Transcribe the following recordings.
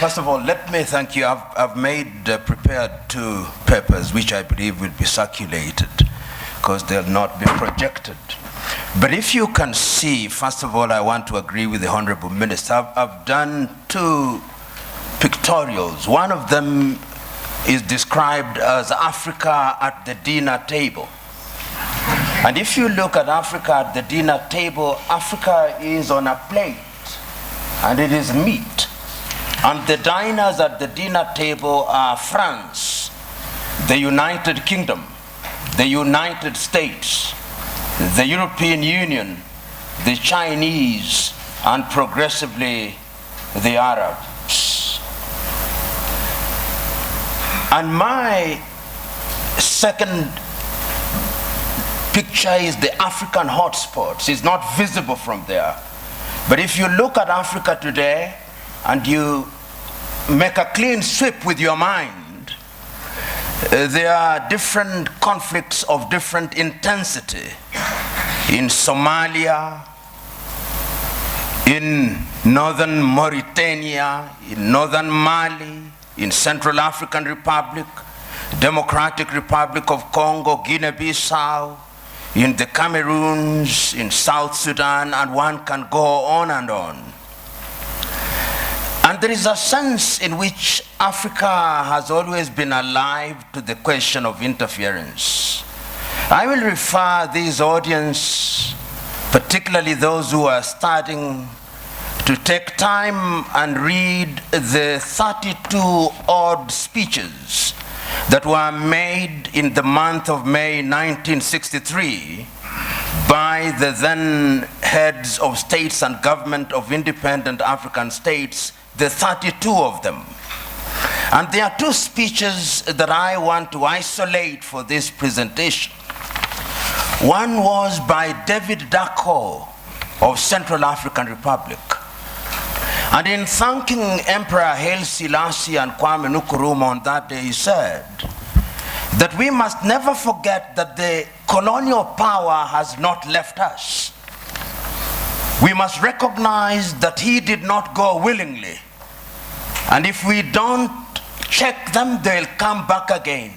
First of all, let me thank you. I've prepared 2 papers which I believe will be circulated because they'll not be projected. But if you can see, first of all, I want to agree with the Honorable Minister. I've done 2 pictorials. One of them is described as Africa at the dinner table. And if you look at Africa at the dinner table, Africa is on a plate and it is meat. And the diners at the dinner table are France, the United Kingdom, the United States, the European Union, the Chinese, and progressively the Arabs. And my second picture is the African hotspots. It's not visible from there. But if you look at Africa today and you make a clean sweep with your mind, there are different conflicts of different intensity in Somalia, in northern Mauritania, in northern Mali, in Central African Republic, Democratic Republic of Congo, Guinea-Bissau, in the Cameroons, in South Sudan, and one can go on and on. And there is a sense in which Africa has always been alive to the question of interference. I will refer this audience, particularly those who are starting, to take time and read the 32 odd speeches that were made in the month of May 1963 by the then heads of states and government of independent African states, the 32 of them. And there are 2 speeches that I want to isolate for this presentation. One was by David Dacko of Central African Republic. And in thanking Emperor Haile Selassie and Kwame Nkrumah on that day, he said that we must never forget that the colonial power has not left us. We must recognize that he did not go willingly. And if we don't check them, they'll come back again.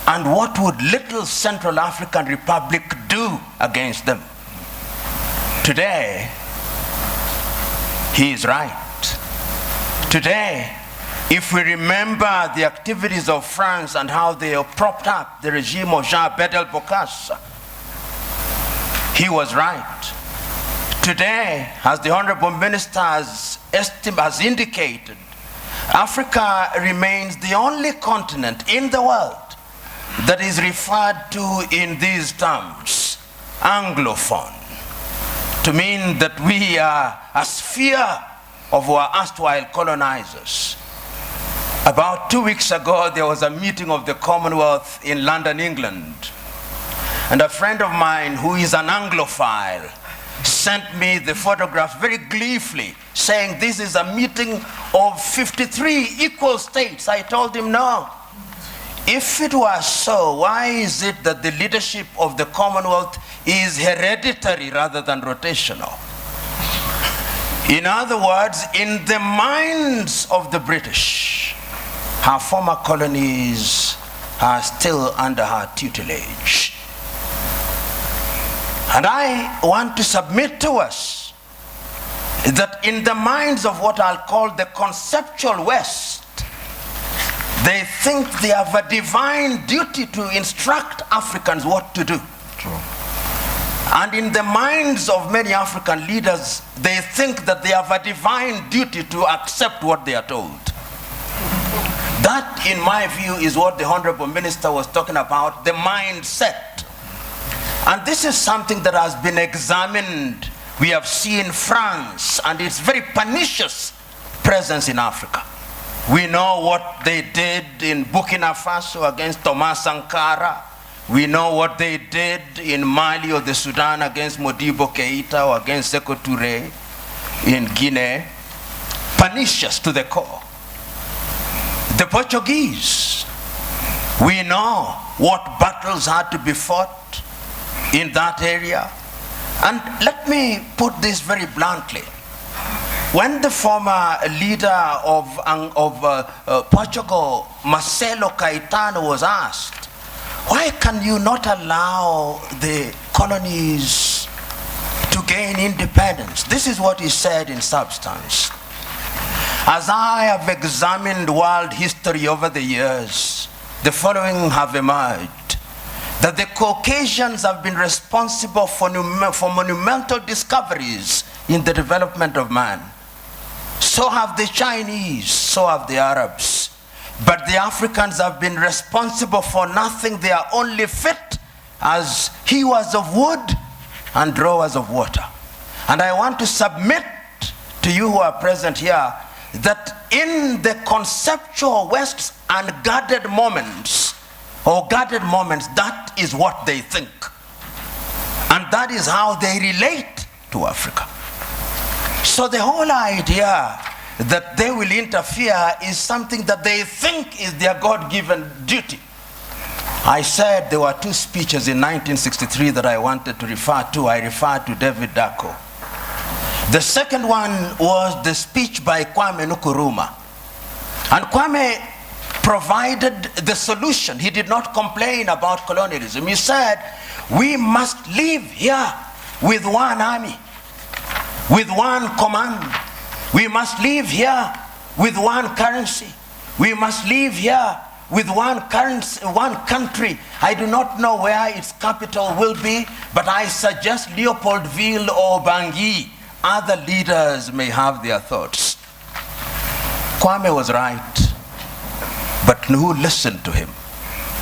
And what would little Central African Republic do against them? Today, he is right. Today, if we remember the activities of France and how they have propped up the regime of Jean Bedel Bokassa, he was right. Today, as the Honorable Minister has indicated, Africa remains the only continent in the world that is referred to in these terms, Anglophone, to mean that we are a sphere of our erstwhile colonizers. About 2 weeks ago, there was a meeting of the Commonwealth in London, England. And a friend of mine who is an Anglophile sent me the photograph very gleefully, saying this is a meeting of 53 equal states. I told him, no. If it was so, why is it that the leadership of the Commonwealth is hereditary rather than rotational? In other words, in the minds of the British, her former colonies are still under her tutelage. And I want to submit to us that in the minds of what I'll call the conceptual West, they think they have a divine duty to instruct Africans what to do. True. And in the minds of many African leaders, they think that they have a divine duty to accept what they are told. That, in my view, is what the Honorable Minister was talking about, the mindset. And this is something that has been examined. We have seen France and its very pernicious presence in Africa. We know what they did in Burkina Faso against Thomas Sankara. We know what they did in Mali or the Sudan against Modibo Keita or against Sekou Touré in Guinea. Pernicious to the core. The Portuguese, we know what battles had to be fought in that area. And let me put this very bluntly. When the former leader of Portugal, Marcelo Caetano, was asked, why can you not allow the colonies to gain independence? This is what he said in substance. As I have examined world history over the years, the following have emerged: that the Caucasians have been responsible for monumental discoveries in the development of man. So have the Chinese, so have the Arabs. But the Africans have been responsible for nothing. They are only fit as hewers of wood and drawers of water. And I want to submit to you who are present here that in the conceptual West's unguarded moments, or guarded moments, that is what they think. And that is how they relate to Africa. So the whole idea that they will interfere is something that they think is their God-given duty. I said there were two speeches in 1963 that I wanted to refer to. I referred to David Dako. The second one was the speech by Kwame Nkrumah. And Kwame provided the solution. He did not complain about colonialism. He said, we must live here with one army, with one command. We must live here with one currency. We must live here with one currency, one country. I do not know where its capital will be, but I suggest Leopoldville or Bangui. Other leaders may have their thoughts. Kwame was right, but who listened to him?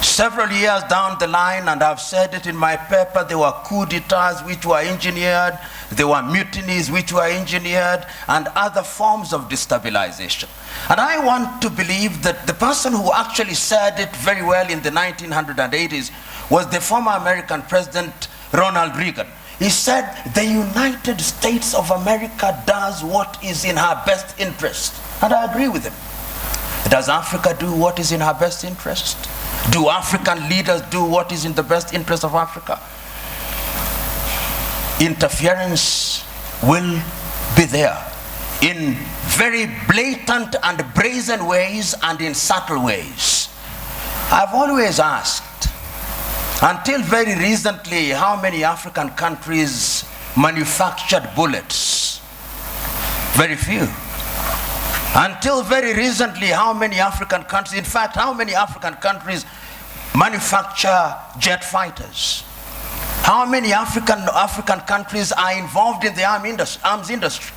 Several years down the line, and I've said it in my paper, there were coup d'etats which were engineered, there were mutinies which were engineered, and other forms of destabilization. And I want to believe that the person who actually said it very well in the 1980s was the former American President Ronald Reagan. He said, the United States of America does what is in her best interest. And I agree with him. Does Africa do what is in her best interest? Do African leaders do what is in the best interest of Africa? Interference will be there in very blatant and brazen ways and in subtle ways. I've always asked, until very recently, how many African countries manufactured bullets? Very few. Until very recently, how many African countries, in fact, how many African countries manufacture jet fighters? How many African countries are involved in the arms industry?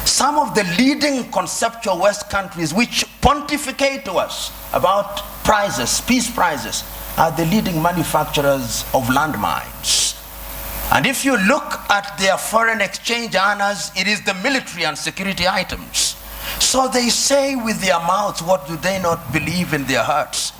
Some of the leading conceptual West countries which pontificate to us about prizes, peace prizes, are the leading manufacturers of landmines. And if you look at their foreign exchange earners, it is the military and security items. So they say with their mouths, what do they not believe in their hearts?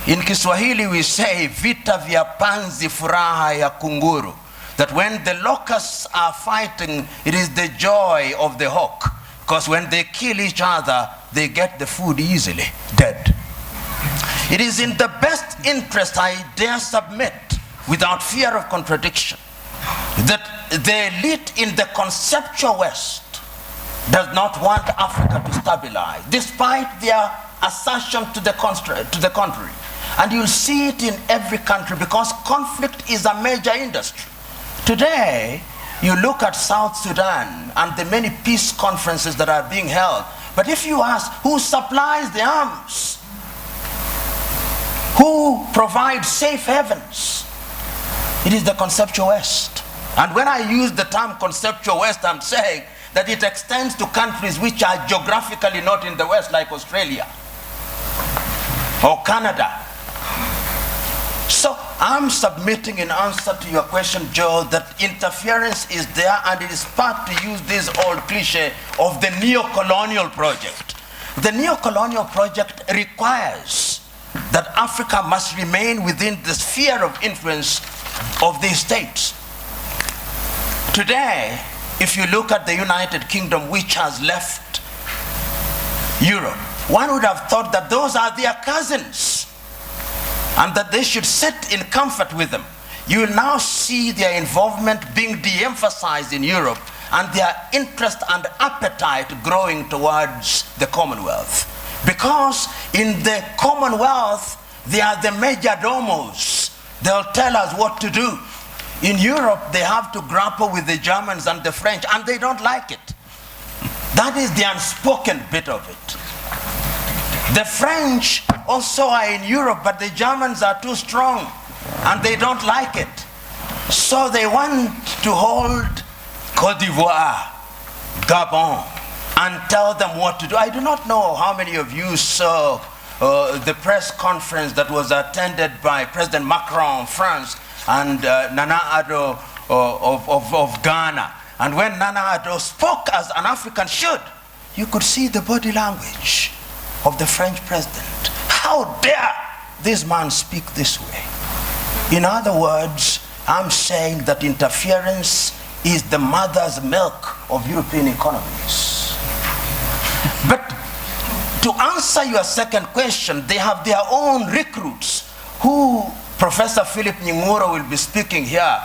In Kiswahili we say, vita vya panzi furaha ya kunguru. That when the locusts are fighting, it is the joy of the hawk. Because when they kill each other, they get the food easily, dead. It is in the best interest, I dare submit, without fear of contradiction, that the elite in the conceptual West does not want Africa to stabilize, despite their assertion to the contrary. And you'll see it in every country because conflict is a major industry. Today, you look at South Sudan and the many peace conferences that are being held, but if you ask who supplies the arms, who provides safe havens, it is the conceptual West. And when I use the term conceptual West, I'm saying that it extends to countries which are geographically not in the West, like Australia or Canada. So I'm submitting in answer to your question, Joe, that interference is there, and it is part, to use this old cliche, of the neo-colonial project. The neo-colonial project requires that Africa must remain within the sphere of influence of these states. Today, if you look at the United Kingdom, which has left Europe, one would have thought that those are their cousins and that they should sit in comfort with them. You will now see their involvement being de-emphasized in Europe and their interest and appetite growing towards the Commonwealth. Because in the Commonwealth, they are the major domos. They'll tell us what to do. In Europe, they have to grapple with the Germans and the French, and they don't like it. That is the unspoken bit of it. The French also are in Europe, but the Germans are too strong, and they don't like it. So they want to hold Côte d'Ivoire, Gabon, and tell them what to do. I do not know how many of you saw the press conference that was attended by President Macron of France and Nana Addo of Ghana. And when Nana Addo spoke as an African should, you could see the body language of the French president. How dare this man speak this way? In other words, I'm saying that interference is the mother's milk of European economies. But to answer your second question, they have their own recruits who Professor Philip Nying'oro will be speaking here.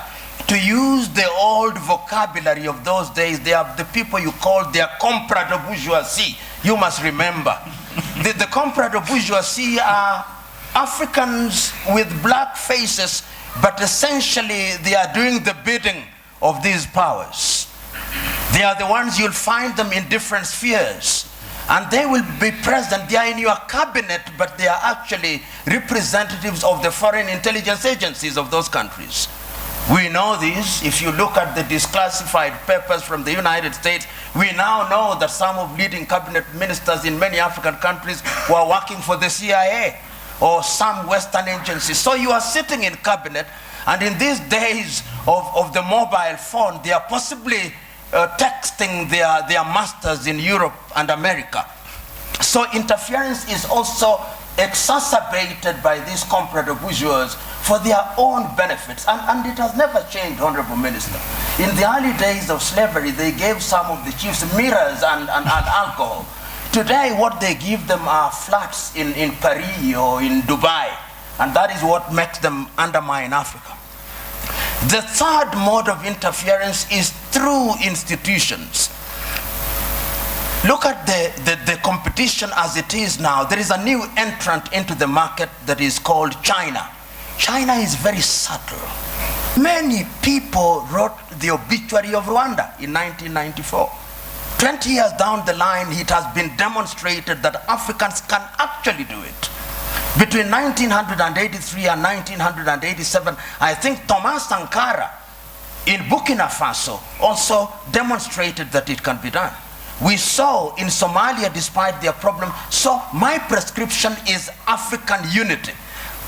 To use the old vocabulary of those days, they are the people you call their comprador bourgeoisie. You must remember. The comprador bourgeoisie are Africans with black faces, but essentially they are doing the bidding of these powers. They are the ones you'll find them in different spheres. And they will be present. They are in your cabinet, but they are actually representatives of the foreign intelligence agencies of those countries. We know this. If you look at the declassified papers from the United States, we now know that some of leading cabinet ministers in many African countries were working for the CIA or some Western agencies. So you are sitting in cabinet, and in these days of the mobile phone, they are possibly texting their masters in Europe and America. So interference is also exacerbated by these comprador bourgeois for their own benefits. And it has never changed, Honorable Minister. In the early days of slavery, they gave some of the chiefs mirrors and alcohol. Today, what they give them are flats in Paris or in Dubai. And that is what makes them undermine Africa. The third mode of interference is through institutions. Look at the competition as it is now. There is a new entrant into the market that is called China. China is very subtle. Many people wrote the obituary of Rwanda in 1994. 20 years down the line, it has been demonstrated that Africans can actually do it. Between 1983 and 1987, I think Thomas Sankara in Burkina Faso also demonstrated that it can be done. We saw in Somalia, despite their problem. So my prescription is African unity.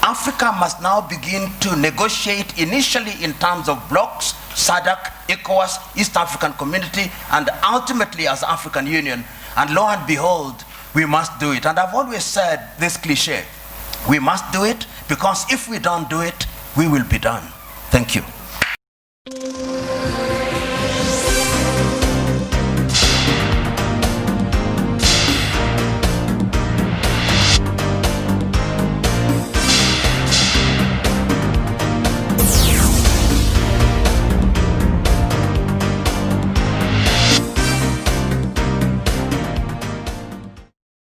Africa must now begin to negotiate initially in terms of blocks, SADC, ECOWAS, East African Community, and ultimately as African Union. And lo and behold, we must do it. And I've always said this cliche, we must do it, because if we don't do it, we will be done. Thank you.